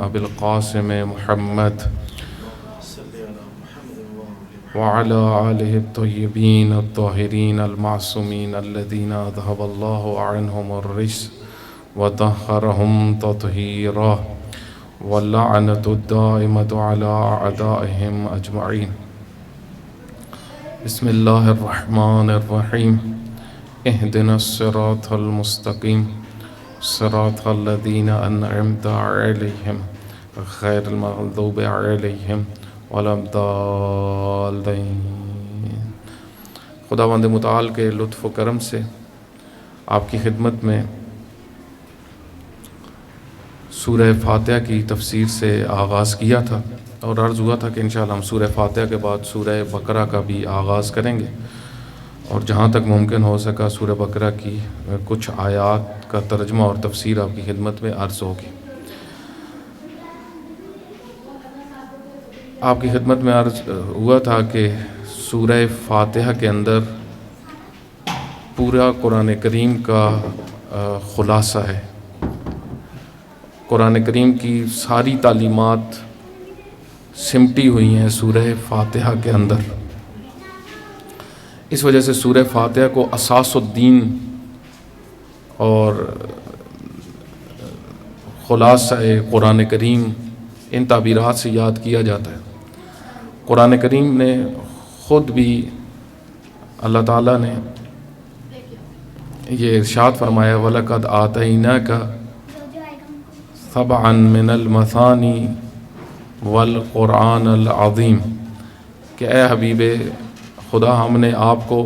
أبي القاسم محمد وعلى آله الطيبين الطاهرين المعصومين الذين أذهب الله عنهم الرجس وطهرهم تطهيرا واللعنة الدائمة على أعدائهم أجمعين. بسم الله الرحمن الرحيم. اهدنا الصراط المستقيم صراط الذين أنعمت عليهم غير المغضوب عليهم ولا الضالين. خداوند متعال کے لطف و کرم سے آپ کی خدمت میں سورہ فاتحہ کی تفسیر سے آغاز کیا تھا اور عرض ہوا تھا کہ انشاءاللہ ہم سورہ فاتحہ کے بعد سورہ بقرہ کا بھی آغاز کریں گے، اور جہاں تک ممکن ہو سکا سورہ بقرہ کی کچھ آیات کا ترجمہ اور تفسیر آپ کی خدمت میں عرض ہوگی. آپ کی خدمت میں عرض ہوا تھا کہ سورہ فاتحہ کے اندر پورا قرآن کریم کا خلاصہ ہے. قرآن کریم کی ساری تعلیمات سمٹی ہوئی ہیں سورہ فاتحہ کے اندر. اس وجہ سے سورہ فاتحہ کو اساس الدین اور خلاصہ قرآن کریم ان تعبیرات سے یاد کیا جاتا ہے. قرآن کریم نے خود بھی اللہ تعالیٰ نے یہ ارشاد فرمایا وَلَقَدْ آتَيْنَاكَ سَبْعًا مِنَ الْمَثَانِي وَالْقُرْآنَ الْعَظِيمِ کہ اے حبیب خدا ہم نے آپ کو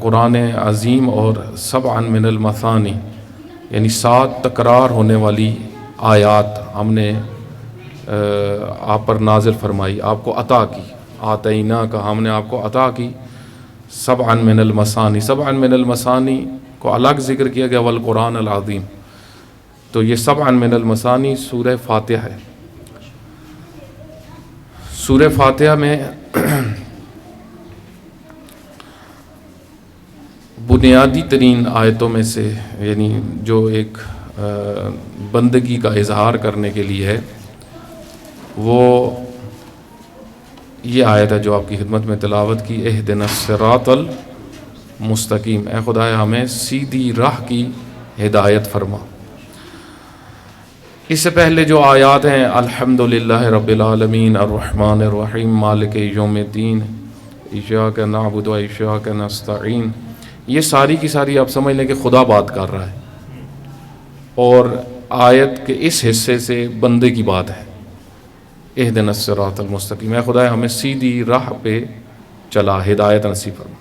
قرآن عظیم اور سبعًا من المثانی یعنی 7 تکرار ہونے والی آیات ہم نے آپ پر نازل فرمائی، آپ کو عطا کی. آتینا کا ہم نے آپ کو عطا کی. سبعًا من المثانی، سبعًا من المثانی کو الگ ذکر کیا گیا والقرآن العظیم. تو یہ سبعًا من المثانی سورہ فاتحہ ہے. سورہ فاتحہ میں بنیادی ترین آیتوں میں سے یعنی جو ایک بندگی کا اظہار کرنے کے لیے ہے وہ یہ آیت ہے جو آپ کی خدمت میں تلاوت کی. اہدنا الصراط المستقیم، اے خدایا ہمیں سیدھی راہ کی ہدایت فرما. اس سے پہلے جو آیات ہیں الحمدللہ رب العالمین الرحمن الرحیم مالک یوم الدین ایاک نعبد و ایاک نستعین، یہ ساری کی ساری آپ سمجھ لیں کہ خدا بات کر رہا ہے، اور آیت کے اس حصے سے بندے کی بات ہے. اہدنا الصراط المستقیم، اے خدا ہمیں سیدھی راہ پہ چلا، ہدایت نصیب فرما.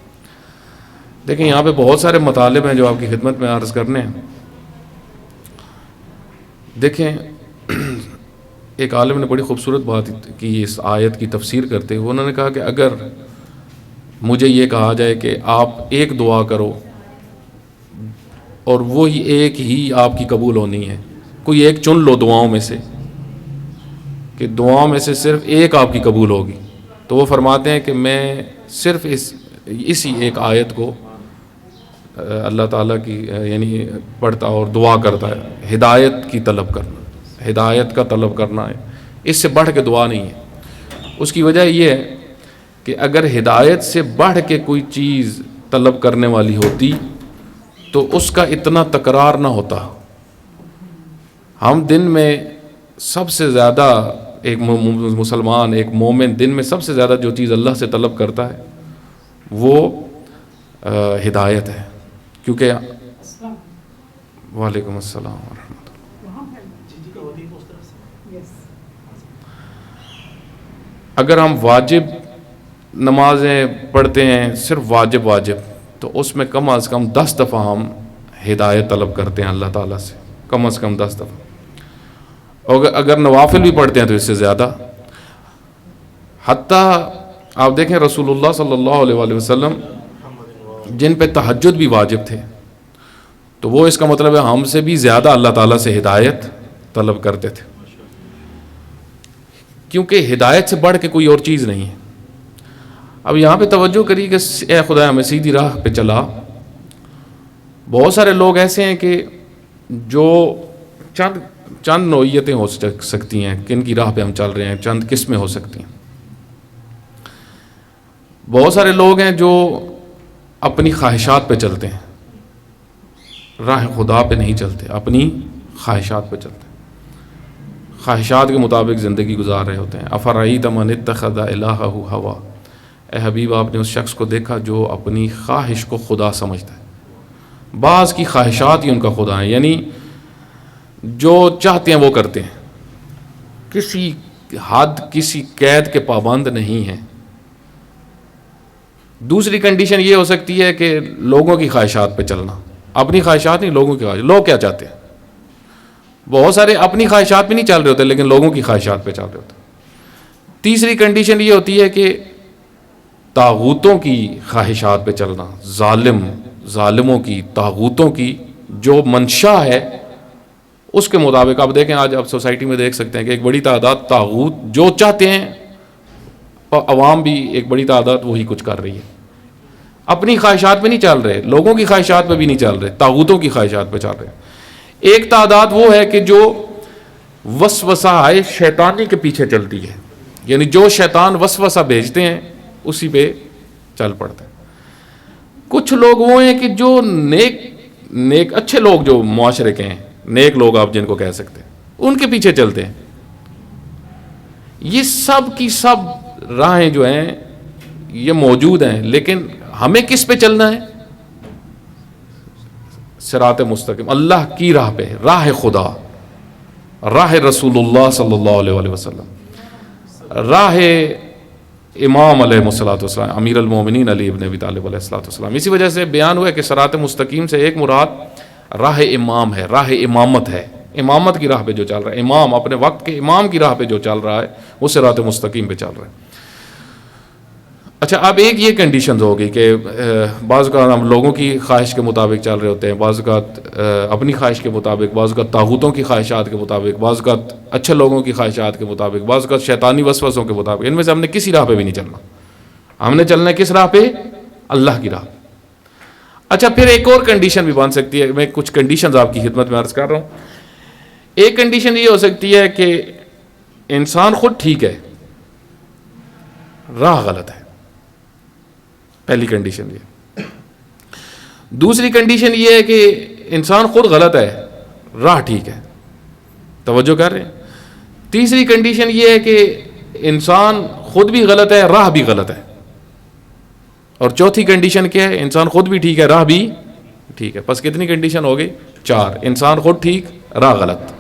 دیکھیں یہاں پہ بہت سارے مطالب ہیں جو آپ کی خدمت میں عرض کرنے ہیں. دیکھیں ایک عالم نے بڑی خوبصورت بات کی اس آیت کی تفسیر کرتے ہوئے. انہوں نے کہا کہ اگر مجھے یہ کہا جائے کہ آپ ایک دعا کرو اور وہی ایک ہی آپ کی قبول ہونی ہے، کوئی ایک چن لو دعاؤں میں سے کہ دعاؤں میں سے صرف ایک آپ کی قبول ہوگی، تو وہ فرماتے ہیں کہ میں صرف اسی ایک آیت کو اللہ تعالیٰ کی یعنی پڑھتا اور دعا کرتا ہے. ہدایت کی طلب کرنا، ہدایت کا طلب کرنا ہے، اس سے بڑھ کے دعا نہیں ہے. اس کی وجہ یہ ہے کہ اگر ہدایت سے بڑھ کے کوئی چیز طلب کرنے والی ہوتی تو اس کا اتنا تکرار نہ ہوتا. ہم دن میں سب سے زیادہ ایک مسلمان ایک مومن دن میں سب سے زیادہ جو چیز اللہ سے طلب کرتا ہے وہ ہدایت ہے، کیونکہ وعلیکم السلام ورحمۃ اللہ. اگر ہم واجب نمازیں پڑھتے ہیں صرف واجب تو اس میں کم از کم 10 دفعہ ہم ہدایت طلب کرتے ہیں اللہ تعالیٰ سے، کم از کم 10 دفعہ. اور اگر نوافل بھی پڑھتے ہیں تو اس سے زیادہ. حتیٰ آپ دیکھیں رسول اللہ صلی اللہ علیہ وآلہ وسلم جن پہ تہجد بھی واجب تھے تو وہ اس کا مطلب ہے ہم سے بھی زیادہ اللہ تعالیٰ سے ہدایت طلب کرتے تھے، کیونکہ ہدایت سے بڑھ کے کوئی اور چیز نہیں ہے. اب یہاں پہ توجہ کری کہ اے خدا ہمیں سیدھی راہ پہ چلا. بہت سارے لوگ ایسے ہیں کہ جو چند چند نوعیتیں ہو سکتی ہیں کن کی راہ پہ ہم چل رہے ہیں، چند قسمیں ہو سکتی ہیں. بہت سارے لوگ ہیں جو اپنی خواہشات پہ چلتے ہیں، راہ خدا پہ نہیں چلتے، اپنی خواہشات پہ چلتے ہیں، خواہشات کے مطابق زندگی گزار رہے ہوتے ہیں. افرأیت من اتخذ الہہ ہوا، اے حبیب آپ نے اس شخص کو دیکھا جو اپنی خواہش کو خدا سمجھتا ہے. بعض کی خواہشات ہی ان کا خدا ہیں، یعنی جو چاہتے ہیں وہ کرتے ہیں، کسی حد کسی قید کے پابند نہیں ہیں. دوسری کنڈیشن یہ ہو سکتی ہے کہ لوگوں کی خواہشات پہ چلنا، اپنی خواہشات نہیں، لوگوں کی خواہشات. لوگ کیا چاہتے ہیں؟ بہت سارے اپنی خواہشات پہ نہیں چل رہے ہوتے لیکن لوگوں کی خواہشات پہ چل رہے ہوتے. تیسری کنڈیشن یہ ہوتی ہے کہ طاغوتوں کی خواہشات پہ چلنا، ظالموں کی، طاغوتوں کی جو منشا ہے اس کے مطابق. آپ دیکھیں آج آپ سوسائٹی میں دیکھ سکتے ہیں کہ ایک بڑی تعداد طاغوت جو چاہتے ہیں، عوام بھی ایک بڑی تعداد وہی کچھ کر رہی ہے. اپنی خواہشات پہ نہیں چل رہے، لوگوں کی خواہشات پہ بھی نہیں چل رہے، طاغوتوں کی خواہشات پہ چل رہے. ایک تعداد وہ ہے کہ جو وسوسہ شیطانی کے پیچھے چلتی ہے، یعنی جو شیطان وسوسہ بھیجتے ہیں اسی پہ چل پڑتے ہیں. کچھ لوگ وہ ہیں کہ جو نیک اچھے لوگ جو معاشرے کے ہیں، نیک لوگ آپ جن کو کہہ سکتے ہیں، ان کے پیچھے چلتے ہیں. یہ سب کی سب راہیں جو ہیں یہ موجود ہیں، لیکن ہمیں کس پہ چلنا ہے؟ صراط مستقیم، اللہ کی راہ پہ، راہ خدا، راہ رسول اللہ صلی اللہ علیہ وسلم، راہ امام علیہ السلام، امیر المومنین علی ابن ابی طالب علیہ السلام. اسی وجہ سے بیان ہوا ہے کہ صراط مستقیم سے ایک مراد راہ امام ہے، راہ امامت ہے. امامت کی راہ پہ جو چل رہا ہے، امام اپنے وقت کے امام کی راہ پہ جو چل رہا ہے وہ صراط مستقیم پہ چل رہا ہے. اچھا، اب ایک یہ کنڈیشنز ہوگی کہ بعض اوقات ہم لوگوں کی خواہش کے مطابق چل رہے ہوتے ہیں، بعض اوقات اپنی خواہش کے مطابق، بعض اوقات طاغوتوں کی خواہشات کے مطابق، بعض اوقات اچھے لوگوں کی خواہشات کے مطابق، بعض اوقات شیطانی وسوسوں کے مطابق. ان میں سے ہم نے کسی راہ پہ بھی نہیں چلنا. ہم نے چلنا ہے کس راہ پہ؟ اللہ کی راہ. اچھا، پھر ایک اور کنڈیشن بھی بن سکتی ہے. میں کچھ کنڈیشنز آپ کی خدمت میں عرض کر رہا ہوں. ایک کنڈیشن یہ ہو سکتی ہے کہ انسان خود ٹھیک ہے، راہ غلط ہے. پہلی کنڈیشن یہ. دوسری کنڈیشن یہ ہے کہ انسان خود غلط ہے، راہ ٹھیک ہے. توجہ کر رہے ہیں؟ تیسری کنڈیشن یہ ہے کہ انسان خود بھی غلط ہے، راہ بھی غلط ہے. اور چوتھی کنڈیشن کیا ہے؟ انسان خود بھی ٹھیک ہے، راہ بھی ٹھیک ہے. بس کتنی کنڈیشن ہو گئی؟ 4. انسان خود ٹھیک، راہ غلط.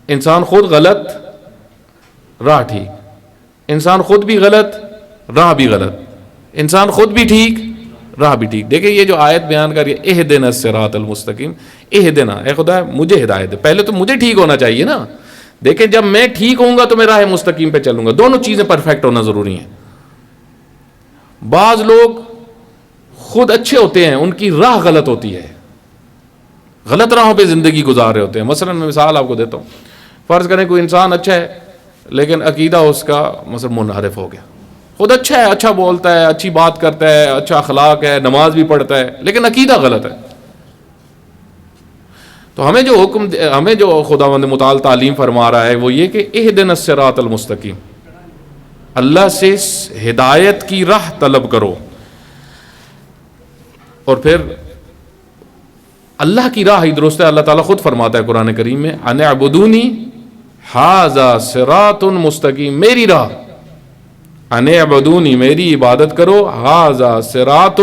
انسان خود غلط، راہ ٹھیک. انسان خود بھی غلط، راہ بھی غلط. انسان خود بھی ٹھیک، راہ بھی ٹھیک. دیکھیں یہ جو آیت بیان کر رہی ہے، اہدنا الصراط المستقیم، اہدنا، اے خدا مجھے ہدایت دے. پہلے تو مجھے ٹھیک ہونا چاہیے نا. دیکھیں جب میں ٹھیک ہوں گا تو میں راہ مستقیم پہ چلوں گا. دونوں چیزیں پرفیکٹ ہونا ضروری ہیں. بعض لوگ خود اچھے ہوتے ہیں، ان کی راہ غلط ہوتی ہے، غلط راہوں پہ زندگی گزار رہے ہوتے ہیں. مثلا میں مثال آپ کو دیتا ہوں. فرض کریں کوئی انسان اچھا ہے لیکن عقیدہ اس کا مثلا منحرف ہو گیا. خود اچھا ہے، اچھا بولتا ہے، اچھی بات کرتا ہے، اچھا اخلاق ہے، نماز بھی پڑھتا ہے، لیکن عقیدہ غلط ہے. تو ہمیں جو خداوند متعال تعلیم فرما رہا ہے وہ یہ کہ اہدنا الصراط المستقیم، اللہ سے ہدایت کی راہ طلب کرو. اور پھر اللہ کی راہ ہی درست ہے. اللہ تعالیٰ خود فرماتا ہے قرآن کریم میں، ان اعبدونی ھذا صراط مستقیم، میری راہ، ان اعبدونی، میری عبادت کرو، ھذا صراط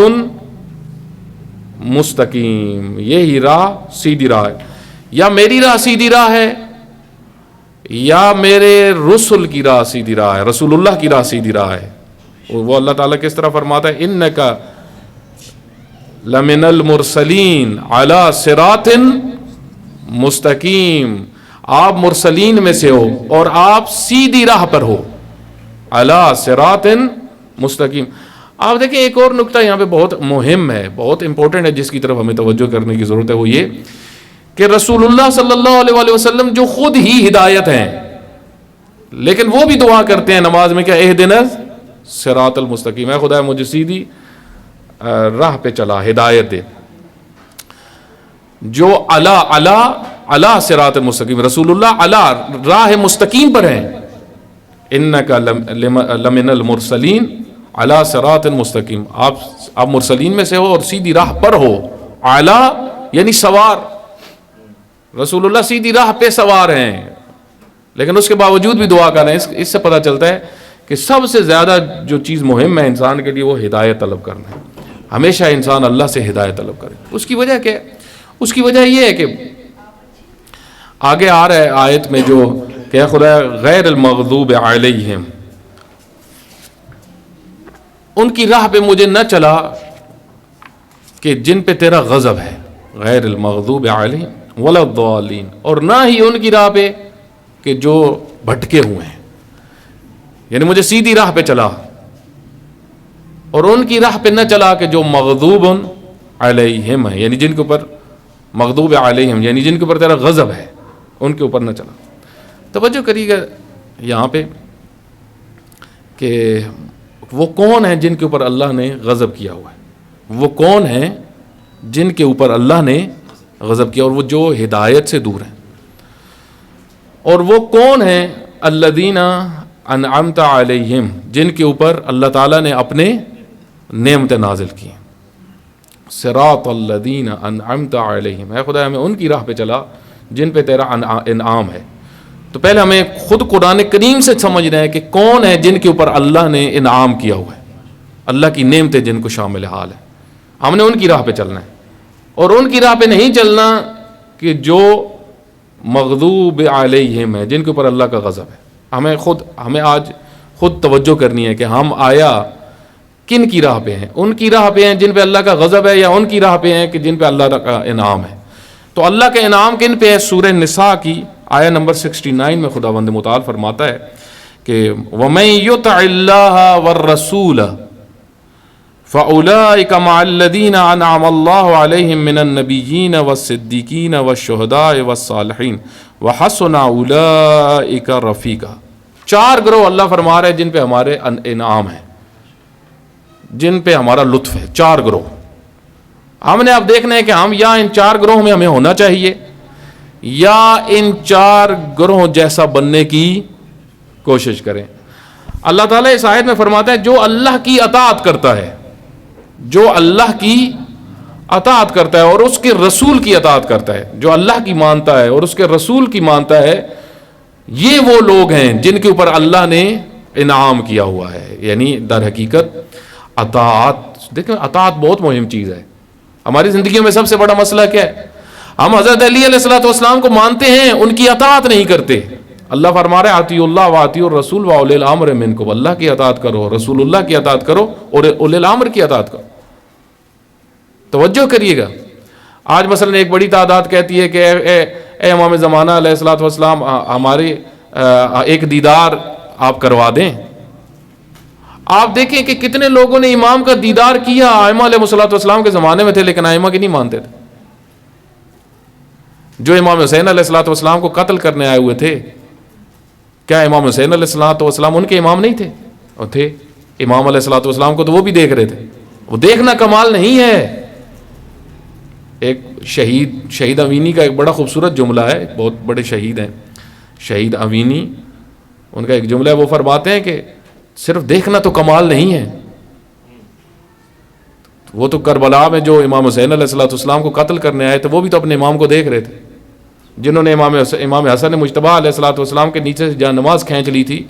مستقیم، یہی راہ سیدھی راہ ہے. یا میری راہ سیدھی راہ ہے یا میرے رسول کی راہ سیدھی راہ ہے، رسول اللہ کی راہ سیدھی راہ ہے. وہ اللہ تعالیٰ کس طرح فرماتا ہے، انک لمن المرسلین علی صراط مستقیم، آپ مرسلین میں سے ہو اور آپ سیدھی راہ پر ہو، علی صراط مستقیم. آپ دیکھیں ایک اور نکتہ یہاں پہ بہت مہم ہے، بہت امپورٹنٹ ہے، جس کی طرف ہمیں توجہ کرنے کی ضرورت ہے. وہ یہ کہ رسول اللہ صلی اللہ علیہ وسلم جو خود ہی ہدایت ہیں، لیکن وہ بھی دعا کرتے ہیں نماز میں، کیا اہدنا صراط المستقیم، ہے خدا مجھے سیدھی راہ پہ چلا، ہدایت دے. جو علا علی صراط مستقیم، رسول اللہ علی راہ مستقیم پر ہیں، انک لمن المرسلین علی صراط مستقیم، آپ مرسلین میں سے ہو اور سیدھی راہ پر ہو، علی یعنی سوار، رسول اللہ سیدھی راہ پہ سوار ہیں، لیکن اس کے باوجود بھی دعا کر رہے ہیں۔ اس سے پتہ چلتا ہے کہ سب سے زیادہ جو چیز مہم ہے انسان کے لیے وہ ہدایت طلب کرنا ہے، ہمیشہ انسان اللہ سے ہدایت طلب کرے۔ اس کی وجہ کیا ہے؟ اس کی وجہ یہ ہے کہ آگے آ رہا ہے آیت میں جو کہ خدا غیر المغضوب علیہم، ان کی راہ پہ مجھے نہ چلا کہ جن پہ تیرا غضب ہے، غیر المغضوب علیہم ولا الضالین، اور نہ ہی ان کی راہ پہ کہ جو بھٹکے ہوئے ہیں، یعنی مجھے سیدھی راہ پہ چلا، اور ان کی راہ پہ نہ چلا کہ جو مغضوب علیہم ہے، یعنی جن کے اوپر مغضوب علیہم یعنی جن کے اوپر تیرا غضب ہے، ان کے اوپر نہ چلا۔ توجہ کریے گا یہاں پہ کہ وہ کون ہیں جن کے اوپر اللہ نے غضب کیا ہوا ہے، وہ کون ہیں جن کے اوپر اللہ نے غضب کیا، اور وہ جو ہدایت سے دور ہیں، اور وہ کون ہیں الذین انعمت علیہم، جن کے اوپر اللہ تعالیٰ نے اپنے نعمتیں نازل کی، صراط الذین انعمت علیہم، اے خدا ہمیں ان کی راہ پہ چلا جن پہ تیرا انعام ہے۔ تو پہلے ہمیں خود قرآن کریم سے سمجھنا ہے کہ کون ہے جن کے اوپر اللہ نے انعام کیا ہوا ہے، اللہ کی نعمتیں جن کو شامل حال ہے، ہم نے ان کی راہ پہ چلنا ہے، اور ان کی راہ پہ نہیں چلنا کہ جو مغضوب علیہم ہے، جن کے اوپر اللہ کا غضب ہے۔ ہمیں آج خود توجہ کرنی ہے کہ ہم آیا کن کی راہ پہ ہیں، ان کی راہ پہ ہیں جن پہ اللہ کا غضب ہے، یا ان کی راہ پہ ہیں کہ جن پہ اللہ کا انعام ہے۔ تو اللہ کا انعام کن پہ ہے؟ سورہ نساء کی آیہ نمبر 69 میں خداوند متعال فرماتا ہے کہ وَمَن يُطِعِ اللَّهَ وَالرَّسُولَ فَأُولَٰئِكَ مَعَ الَّذِينَ أَنْعَمَ اللَّهُ عَلَيْهِم مِّنَ النَّبِيِّينَ وَالصِّدِّيقِينَ وَالشُّهَدَاءِ وَالصَّالِحِينَ وَحَسُنَ أُولَٰئِكَ رَفِيقًا۔ چار گروہ اللہ فرما رہے ہیں جن پہ ہمارے انعام ہے، جن پہ ہمارا لطف ہے، چار گروہ۔ ہم نے اب دیکھنا ہے کہ ہم یا ان چار گروہ میں ہمیں ہونا چاہیے، یا ان چار گروہ جیسا بننے کی کوشش کریں۔ اللہ تعالیٰ اس آیت میں فرماتا ہے جو اللہ کی اطاعت کرتا ہے، جو اللہ کی اطاعت کرتا ہے اور اس کے رسول کی اطاعت کرتا ہے، جو اللہ کی مانتا ہے اور اس کے رسول کی مانتا ہے، یہ وہ لوگ ہیں جن کے اوپر اللہ نے انعام کیا ہوا ہے۔ یعنی در حقیقت اطاعت، دیکھیں اطاعت بہت مہم چیز ہے۔ ہماری زندگیوں میں سب سے بڑا مسئلہ کیا ہے؟ ہم حضرت علی علیہ الصلوۃ والسلام کو مانتے ہیں، ان کی اطاعت نہیں کرتے۔ اللہ فرما رہا ہے اطیعوا اللہ واطیعوا الرسول واولی الامر منکم، اللہ کی اطاعت کرو، رسول اللہ کی اطاعت کرو، اور اولی الامر کی اطاعت کرو۔ توجہ کریے گا، آج مثلا ایک بڑی تعداد کہتی ہے کہ اے امام زمانہ علیہ الصلوۃ والسلام، ہمارے ایک دیدار آپ کروا دیں۔ آپ دیکھیں کہ کتنے لوگوں نے امام کا دیدار کیا، ائمہ علیہ الصلوۃ والسلام کے زمانے میں تھے، لیکن ائمہ کی نہیں مانتے تھے۔ جو امام حسین علیہ الصلوۃ والسلام کو قتل کرنے آئے ہوئے تھے، کیا امام حسین علیہ الصلوۃ والسلام ان کے امام نہیں تھے؟ اور تھے۔ امام علیہ الصلوۃ والسلام کو تو وہ بھی دیکھ رہے تھے۔ وہ دیکھنا کمال نہیں ہے۔ ایک شہید امینی کا ایک بڑا خوبصورت جملہ ہے، بہت بڑے شہید ہیں شہید امینی، ان کا ایک جملہ ہے، وہ فرماتے ہیں کہ صرف دیکھنا تو کمال نہیں ہے۔ وہ تو کربلا میں جو امام حسین علیہ الصلوۃ والسلام کو قتل کرنے آئے تھے، وہ بھی تو اپنے امام کو دیکھ رہے تھے۔ جنہوں نے امام حسن مجتبیٰ علیہ الصلوۃ والسلام کے نیچے سے جہاں نماز کھینچ لی تھی،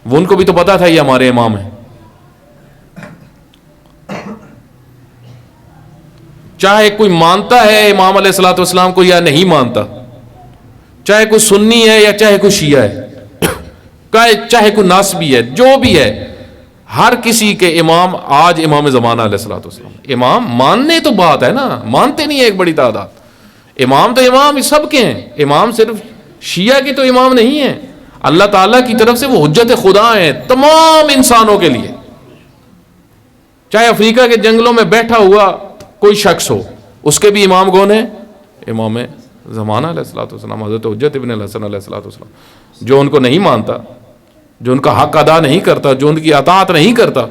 وہ ان کو بھی تو پتا تھا یہ ہمارے امام ہیں۔ چاہے کوئی مانتا ہے امام علیہ الصلوۃ والسلام کو یا نہیں مانتا، چاہے کوئی سنی ہے یا چاہے کوئی شیعہ ہے، چاہے کوئی ناسبی ہے، جو بھی ہے، ہر کسی کے امام آج امام زمانہ علیہ الصلوۃ والسلام۔ امام ماننے تو بات ہے نا، مانتے نہیں ہے ایک بڑی تعداد۔ امام تو امام سب کے ہیں، امام صرف شیعہ کی تو امام نہیں ہے، اللہ تعالیٰ کی طرف سے وہ حجت خدا ہیں تمام انسانوں کے لیے۔ چاہے افریقہ کے جنگلوں میں بیٹھا ہوا کوئی شخص ہو، اس کے بھی امام کون ہیں؟ امام زمانہ علیہ الصلوۃ والسلام، حضرت حجت ابن الحسن علیہ الصلوۃ والسلام۔ جو ان کو نہیں مانتا، جو ان کا حق ادا نہیں کرتا، جو ان کی اطاعت نہیں کرتا،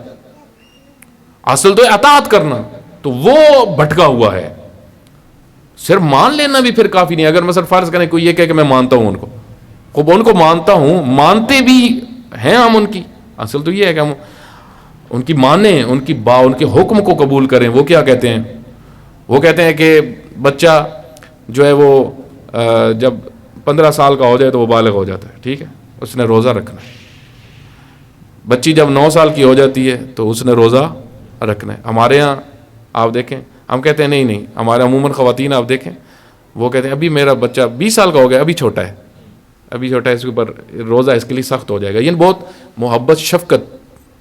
اصل تو اطاعت کرنا، تو وہ بھٹکا ہوا ہے۔ صرف مان لینا بھی پھر کافی نہیں. اگر مثلا فرض کریں کوئی یہ کہے کہ میں مانتا ہوں ان کو، خوب ان کو مانتا ہوں، مانتے بھی ہیں ہم ان کی، اصل تو یہ ہے کہ ہم ان کی مانیں، ان کے حکم کو قبول کریں. وہ کیا کہتے ہیں؟ وہ کہتے ہیں کہ بچہ جو ہے وہ جب 15 سال کا ہو جائے تو وہ بالغ ہو جاتا ہے، ٹھیک ہے، اس نے روزہ رکھنا ہے. بچی جب 9 سال کی ہو جاتی ہے تو اس نے روزہ رکھنا ہے. ہمارے ہاں آپ دیکھیں، ہم کہتے ہیں نہیں، ہمارے عموماً خواتین آپ دیکھیں وہ کہتے ہیں ابھی میرا بچہ 20 سال کا ہو گیا، ابھی چھوٹا ہے، اس کے اوپر روزہ اس کے لیے سخت ہو جائے گا. یعنی بہت محبت شفقت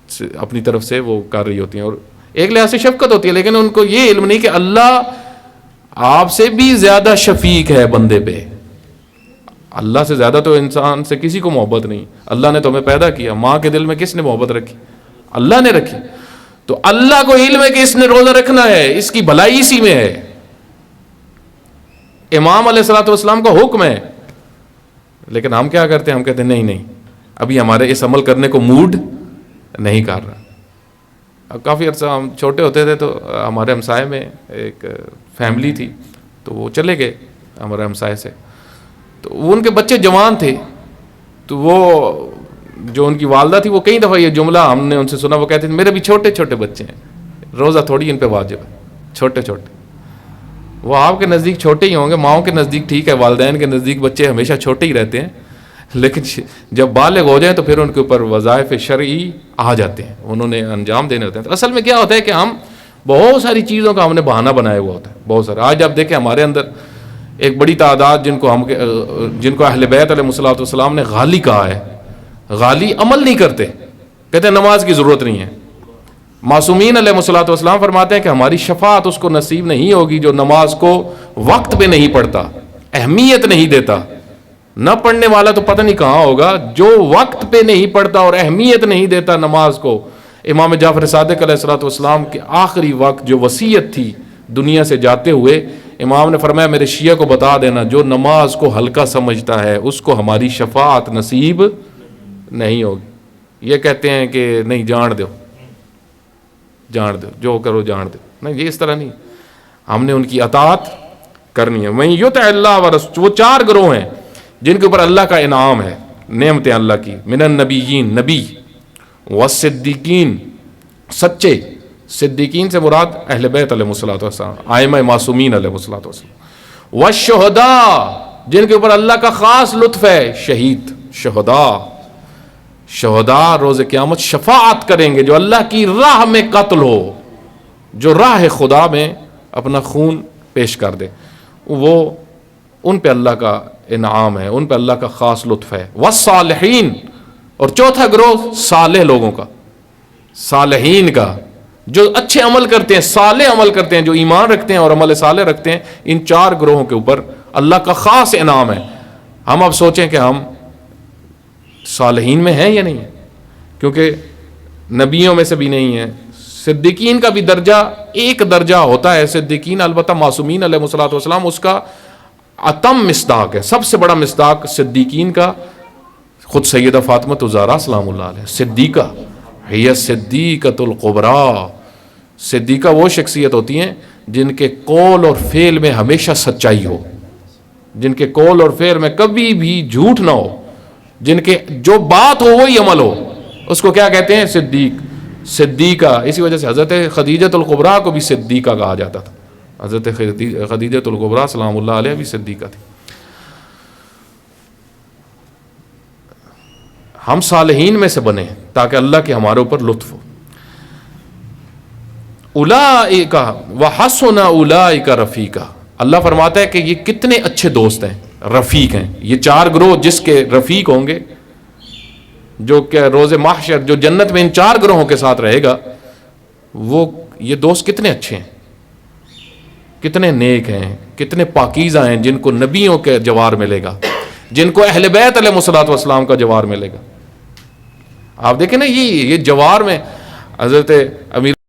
سے اپنی طرف سے وہ کر رہی ہوتی ہیں، اور ایک لحاظ سے شفقت ہوتی ہے، لیکن ان کو یہ علم نہیں کہ اللہ آپ سے بھی زیادہ شفیق ہے بندے پہ. اللہ سے زیادہ تو انسان سے کسی کو محبت نہیں. اللہ نے تمہیں پیدا کیا، ماں کے دل میں کس نے محبت رکھی؟ اللہ نے رکھی. تو اللہ کو علم ہے کہ اس نے روزہ رکھنا ہے، اس کی بھلائی اسی میں ہے. امام علیہ الصلوۃ والسلام کا حکم ہے، لیکن ہم کیا کرتے ہیں؟ ہم کہتے ہیں نہیں، ابھی ہمارے اس عمل کرنے کو موڈ نہیں کر رہا. اب کافی عرصہ ہم چھوٹے ہوتے تھے تو ہمارے ہمسائے میں ایک فیملی تھی، تو وہ چلے گئے ہمارے ہمسائے سے، تو وہ ان کے بچے جوان تھے. تو وہ جو ان کی والدہ تھی وہ کئی دفعہ یہ جملہ ہم نے ان سے سنا، وہ کہتے تھے میرے بھی چھوٹے چھوٹے بچے ہیں، روزہ تھوڑی ان پہ واجب ہے، چھوٹے چھوٹے. وہ آپ کے نزدیک چھوٹے ہی ہوں گے، ماؤں کے نزدیک ٹھیک ہے، والدین کے نزدیک بچے ہمیشہ چھوٹے ہی رہتے ہیں، لیکن جب بالغ ہو جائیں تو پھر ان کے اوپر وظائف شرعی آ جاتے ہیں، انہوں نے انجام دینے ہوتے ہیں. تو اصل میں کیا ہوتا ہے کہ ہم بہت ساری چیزوں کا ہم نے بہانہ بنایا ہوا ہوتا ہے، بہت سارا. آج آپ دیکھیں ہمارے اندر ایک بڑی تعداد جن کو اہل بیت علیہ الصلوۃ والسلام نے غالی کہا ہے، غالی عمل نہیں کرتے، کہتے ہیں نماز کی ضرورت نہیں ہے. معصومین علیہ الصلوۃ والسلام فرماتے ہیں کہ ہماری شفاعت اس کو نصیب نہیں ہوگی جو نماز کو وقت پہ نہیں پڑھتا، اہمیت نہیں دیتا. نہ پڑھنے والا تو پتہ نہیں کہاں ہوگا، جو وقت پہ نہیں پڑھتا اور اہمیت نہیں دیتا نماز کو. امام جعفر صادق علیہ الصلوۃ والسلام کے آخری وقت جو وصیت تھی دنیا سے جاتے ہوئے، امام نے فرمایا میرے شیعہ کو بتا دینا جو نماز کو ہلکا سمجھتا ہے اس کو ہماری شفاعت نصیب نہیں ہوگی. یہ کہتے ہیں کہ نہیں، جان دو جو کرو جان دو. نہیں، یہ اس طرح نہیں، ہم نے ان کی اطاعت کرنی ہے. وہیں یطع اللہ ورسولہ، وہ 4 گروہ ہیں جن کے اوپر اللہ کا انعام ہے، نعمتیں اللہ کی. من النبیین، نبی، والصدیقین، سچے. صدیقین سے مراد اہل بیت علیہ الصلوۃ والسلام، ائمہ معصومین علیہ الصلوۃ والسلام. والشہداء، جن کے اوپر اللہ کا خاص لطف ہے، شہید. شہداء روز قیامت شفاعت کریں گے جو اللہ کی راہ میں قتل ہو، جو راہ خدا میں اپنا خون پیش کر دے. وہ ان پہ اللہ کا انعام ہے، ان پہ اللہ کا خاص لطف ہے. والصالحین، اور چوتھا گروہ صالح لوگوں کا، صالحین کا، جو اچھے عمل کرتے ہیں، صالح عمل کرتے ہیں، جو ایمان رکھتے ہیں اور عمل صالح رکھتے ہیں. ان 4 گروہوں کے اوپر اللہ کا خاص انعام ہے. ہم اب سوچیں کہ ہم صالحین میں ہیں یا نہیں ہیں، کیونکہ نبیوں میں سے بھی نہیں ہیں. صدیقین کا بھی درجہ ایک درجہ ہوتا ہے، صدیقین البتہ معصومین علیہ الصلوۃ والسلام اس کا اتم مصداق ہے. سب سے بڑا مصداق صدیقین کا خود سیدہ فاطمہ الزہرا سلام اللہ علیہ، صدیقہ، ہی صدیقۃ الکبریٰ. صدیقہ وہ شخصیت ہوتی ہیں جن کے قول اور فعل میں ہمیشہ سچائی ہو، جن کے قول اور فعل میں کبھی بھی جھوٹ نہ ہو، جن کے جو بات ہو وہی عمل ہو، اس کو کیا کہتے ہیں؟ صدیقہ. اسی وجہ سے حضرت خدیجہ الکبریٰ کو بھی صدیقہ کہا جاتا تھا. حضرت خدیجہ الکبریٰ سلام اللہ علیہ بھی صدیقہ تھی. ہم صالحین میں سے بنے تاکہ اللہ کے ہمارے اوپر لطف ہو. اولئک وحسن اولئک رفیقا. اللہ فرماتا ہے کہ یہ کتنے اچھے دوست ہیں، رفیق ہیں. یہ 4 گروہ جس کے رفیق ہوں گے، جو کہ روز محشر جو جنت میں ان 4 گروہوں کے ساتھ رہے گا، وہ یہ دوست کتنے اچھے ہیں، کتنے نیک ہیں، کتنے پاکیزہ ہیں، جن کو نبیوں کے جوار ملے گا، جن کو اہل بیت علیہ الصلوۃ والسلام کا جوار ملے گا. آپ دیکھیں نا، یہ جوار میں حضرت امیر